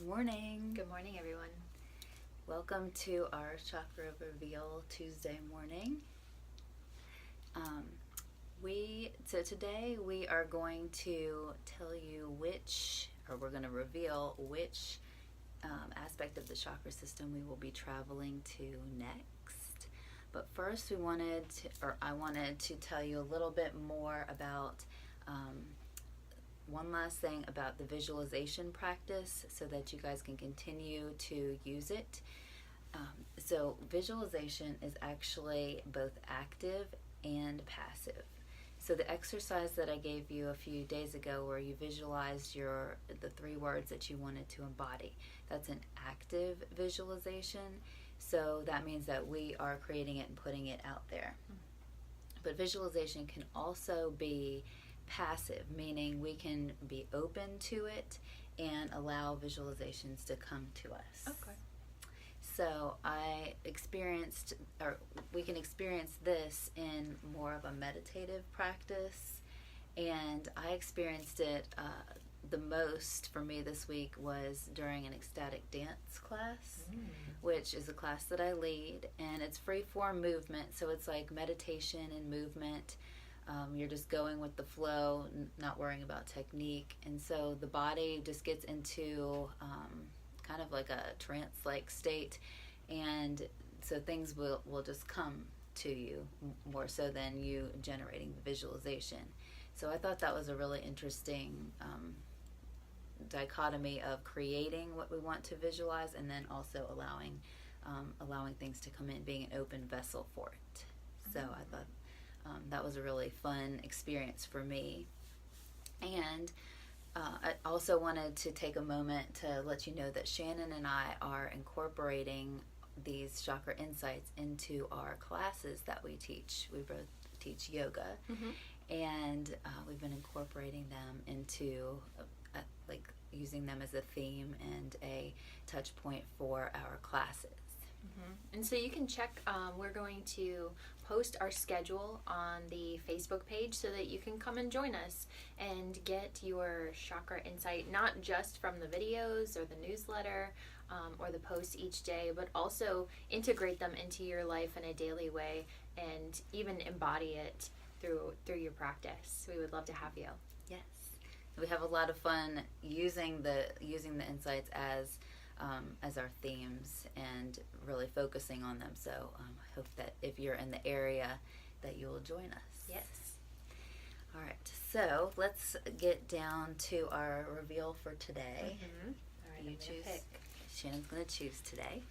Morning. Good morning, everyone. Welcome to our Chakra Reveal Tuesday morning. Today we are going to tell you we're going to reveal which aspect of the chakra system we will be traveling to next. But first, I wanted to tell you a little bit more about one last thing about the visualization practice so that you guys can continue to use it. So visualization is actually both active and passive. So the exercise that I gave you a few days ago where you visualized the 3 words that you wanted to embody, that's an active visualization. So that means that we are creating it and putting it out there. But visualization can also be passive, meaning we can be open to it and allow visualizations to come to us. Okay. So we can experience this in more of a meditative practice, and I experienced it the most for me this week was during an ecstatic dance class, which is a class that I lead, and it's free form movement, so it's like meditation and movement. You're just going with the flow, not worrying about technique, and so the body just gets into kind of like a trance-like state, and so things will just come to you more so than you generating the visualization. So I thought that was a really interesting dichotomy of creating what we want to visualize and then also allowing things to come in, being an open vessel for it. So I thought that was a really fun experience for me. And I also wanted to take a moment to let you know that Shannon and I are incorporating these chakra insights into our classes that we teach. We both teach yoga, and we've been incorporating them into like using them as a theme and a touch point for our classes. And so you can check, we're going to post our schedule on the Facebook page so that you can come and join us and get your chakra insight, not just from the videos or the newsletter or the posts each day, but also integrate them into your life in a daily way and even embody it through your practice. We would love to have you. Yes. We have a lot of fun using the insights as our themes and really focusing on them. So I hope that if you're in the area that you will join us. Yes. All right. So let's get down to our reveal for today. All right, You choose. pick. Shannon's going to choose today.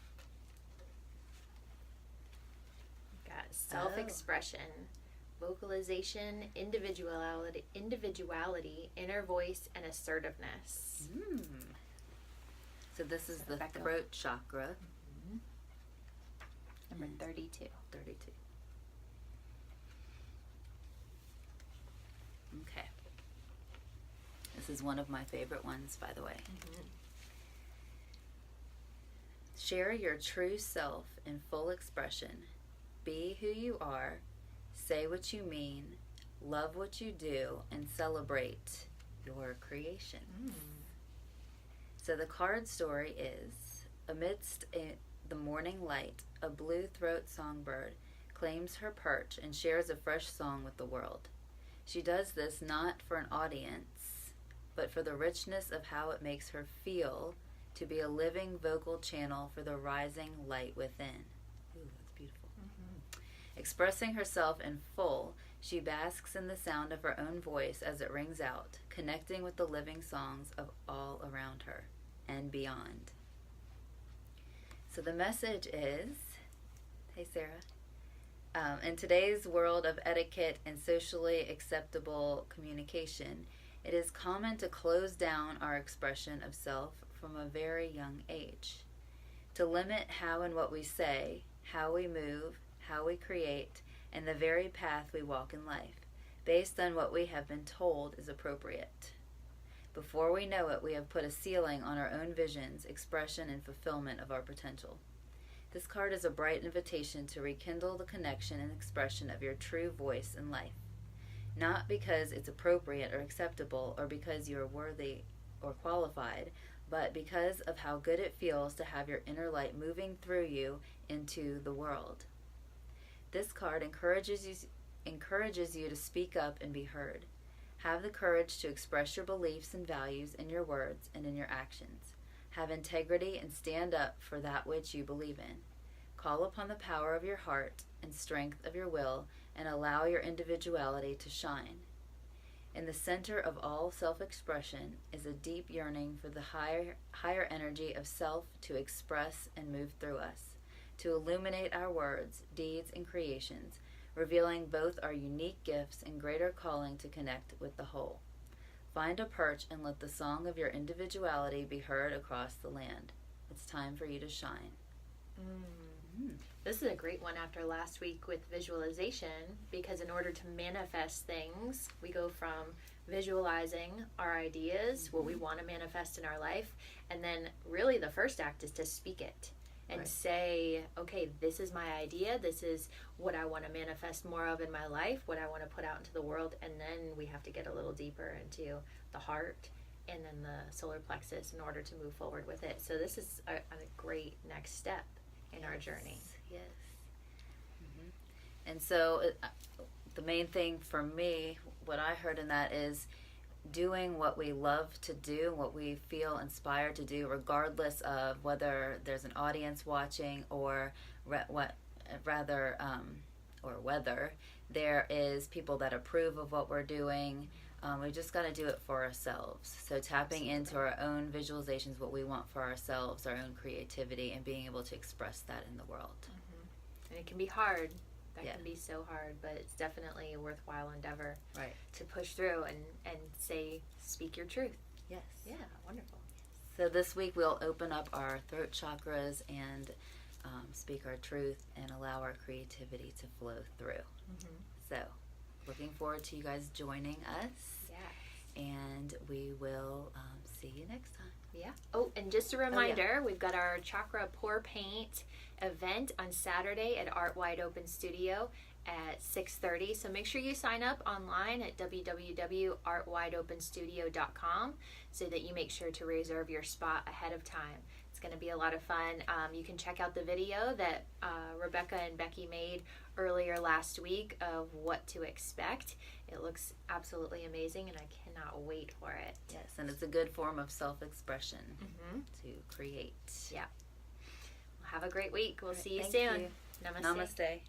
We've got self-expression, vocalization, individuality, inner voice, and assertiveness. So this is the Rebecca. throat chakra. Number 32. 32. Okay. This is one of my favorite ones, by the way. Share your true self in full expression. Be who you are. Say what you mean. Love what you do, and celebrate your creation. So the card story is, amidst the morning light, a blue-throat songbird claims her perch and shares a fresh song with the world. She does this not for an audience, but for the richness of how it makes her feel to be a living vocal channel for the rising light within. Ooh, that's beautiful. Expressing herself in full, she basks in the sound of her own voice as it rings out, connecting with the living songs of all around her and beyond. So the message is, hey Sarah, in today's world of etiquette and socially acceptable communication, it is common to close down our expression of self from a very young age, to limit how and what we say, how we move, how we create, and the very path we walk in life, based on what we have been told is appropriate. Before we know it, we have put a ceiling on our own visions, expression, and fulfillment of our potential. This card is a bright invitation to rekindle the connection and expression of your true voice in life. Not because it's appropriate or acceptable or because you are worthy or qualified, but because of how good it feels to have your inner light moving through you into the world. This card encourages you to speak up and be heard. Have the courage to express your beliefs and values in your words and in your actions. Have integrity and stand up for that which you believe in. Call upon the power of your heart and strength of your will and allow your individuality to shine. In the center of all self-expression is a deep yearning for the higher energy of self to express and move through us, to illuminate our words, deeds, and creations, revealing both our unique gifts and greater calling to connect with the whole. Find a perch and let the song of your individuality be heard across the land. It's time for you to shine. This is a great one after last week with visualization, because in order to manifest things, we go from visualizing our ideas, what we want to manifest in our life, and then really the first act is to speak it and say, okay, this is my idea, this is what I want to manifest more of in my life, what I want to put out into the world, and then we have to get a little deeper into the heart and then the solar plexus in order to move forward with it. So this is a great next step in our journey. Yes. And so the main thing for me, what I heard in that is doing what we love to do, what we feel inspired to do, regardless of whether there's an audience watching or whether there is people that approve of what we're doing. We just got to do it for ourselves. So tapping into our own visualizations, what we want for ourselves, our own creativity, and being able to express that in the world. And it can be hard. That can be so hard, but it's definitely a worthwhile endeavor to push through and speak your truth. Yes. Yeah, wonderful. So this week we'll open up our throat chakras and speak our truth and allow our creativity to flow through. So looking forward to you guys joining us. Yeah. And we will see you next time. Yeah. Oh, and just a reminder, we've got our Chakra Pour Paint event on Saturday at Art Wide Open Studio at 6:30. So make sure you sign up online at www.artwideopenstudio.com so that you make sure to reserve your spot ahead of time. It's going to be a lot of fun. You can check out the video that Rebecca and Becky made earlier last week of what to expect. It looks absolutely amazing, and I cannot wait for it. Yes, and it's a good form of self-expression to create. Yeah. Well, have a great week. We'll see you Thank soon. you. Namaste. Namaste.